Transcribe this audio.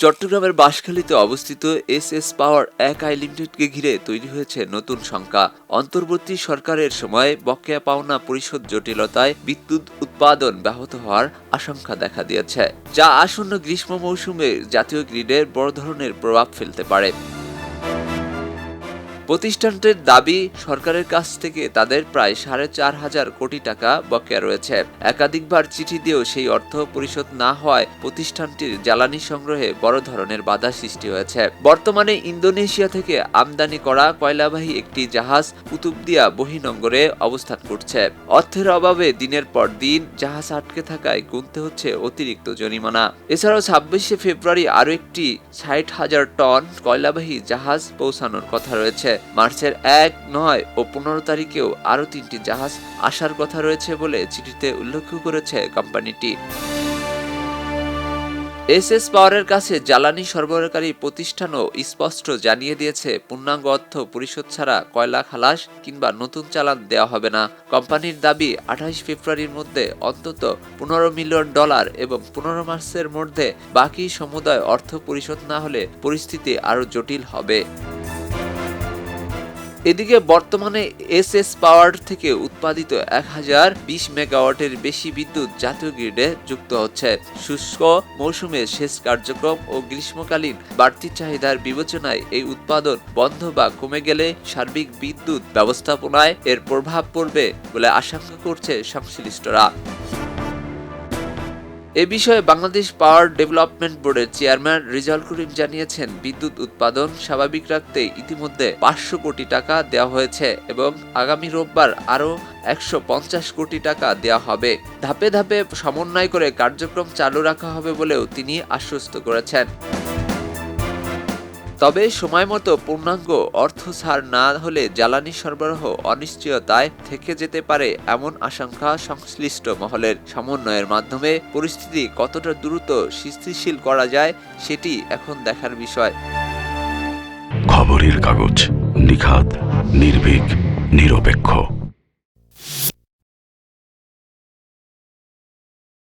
চট্টগ্রামের বাঁশখালীতে অবস্থিত এসএস পাওয়ার 1 লিমিটেডকে ঘিরে তৈরি হয়েছে নতুন শঙ্কা। অন্তর্বর্তী সরকারের সময় বকেয়া পাওনা পরিশোধ জটিলতায় বিদ্যুৎ উৎপাদন ব্যাহত হওয়ার আশঙ্কা দেখা দিয়েছে, যা আসন্ন গ্রীষ্ম মৌসুমে জাতীয় গ্রিডে বড় ধরনের প্রভাব ফেলতে পারে। প্রতিষ্ঠানটির দাবি, সরকারের কাছ থেকে তাদের প্রায় 4,500 কোটি টাকা বকেয়া রয়েছে। একাধিকবার চিঠি দিয়েও সেই অর্থ পরিশোধ না হওয়ায় প্রতিষ্ঠানটির জ্বালানি সংগ্রহে বড় ধরনের বাধা সৃষ্টি হয়েছে। বর্তমানে ইন্দোনেশিয়া থেকে আমদানি করা কয়লাবাহী একটি জাহাজ কুতুবদিয়া বহির্নোঙরে অবস্থান করছে। অর্থের অভাবে দিনের পর দিন জাহাজ আটকে থাকায় গুনতে হচ্ছে অতিরিক্ত জরিমানা। এছাড়াও 26শে ফেব্রুয়ারি আরও একটি 60,000 টন কয়লাবাহী জাহাজ পৌঁছানোর কথা রয়েছে। মার্চের 1, 9 ও 15 তারিখেও আরও 3টি জাহাজ আসার কথা রয়েছে বলে চিঠিতে উল্লেখ করেছে কোম্পানিটি। এসএস পাওয়ারের কাছে জ্বালানি সরবরাহকারী প্রতিষ্ঠানও স্পষ্ট জানিয়ে দিয়েছে, পূর্ণাঙ্গ অর্থ পরিশোধ ছাড়া কয়লা খালাস কিংবা নতুন চালান দেওয়া হবে না। কোম্পানির দাবি, 28 ফেব্রুয়ারির মধ্যে অন্তত $15 মিলিয়ন এবং 15 মার্চের মধ্যে বাকি সমুদায় অর্থ পরিশোধ না হলে পরিস্থিতি আরও জটিল হবে। এদিকে বর্তমানে এসএস পাওয়ার থেকে উৎপাদিত 1020 মেগাওয়াটের বেশি বিদ্যুৎ জাতীয় গ্রিডে যুক্ত হচ্ছে। শুষ্ক মৌসুমে সেচ কার্যক্রম ও গ্রীষ্মকালীন বাড়তি চাহিদার বিবেচনায় এই উৎপাদন বন্ধ বা কমে গেলে সার্বিক বিদ্যুৎ ব্যবস্থাপনায় এর প্রভাব পড়বে বলে আশঙ্কা করছে সংশ্লিষ্টরা। এ বিষয়ে বাংলাদেশ পাওয়ার ডেভেলপমেন্ট বোর্ডের চেয়ারম্যান রেজাউল করিম জানিয়েছেন, বিদ্যুৎ উৎপাদন স্বাভাবিক রাখতে ইতিমধ্যে 500 কোটি টাকা দেওয়া হয়েছে এবং আগামী রোববার আরও 150 কোটি টাকা দেওয়া হবে। ধাপে ধাপে সমন্বয় করে কার্যক্রম চালু রাখা হবে বলেও তিনি আশ্বস্ত করেছেন। তবে সময়মতো পূর্ণাঙ্গ অর্থ ছাড় না হলে জ্বালানি সরবরাহ অনিশ্চয়তায় থেকে যেতে পারে এমন আশঙ্কা সংশ্লিষ্ট মহলের। সমন্বয়ের মাধ্যমে পরিস্থিতি কতটা দ্রুত স্থিতিশীল করা যায় সেটি এখন দেখার বিষয়। খবরের কাগজ, নিখাত, নির্ভীক, নিরপেক্ষ।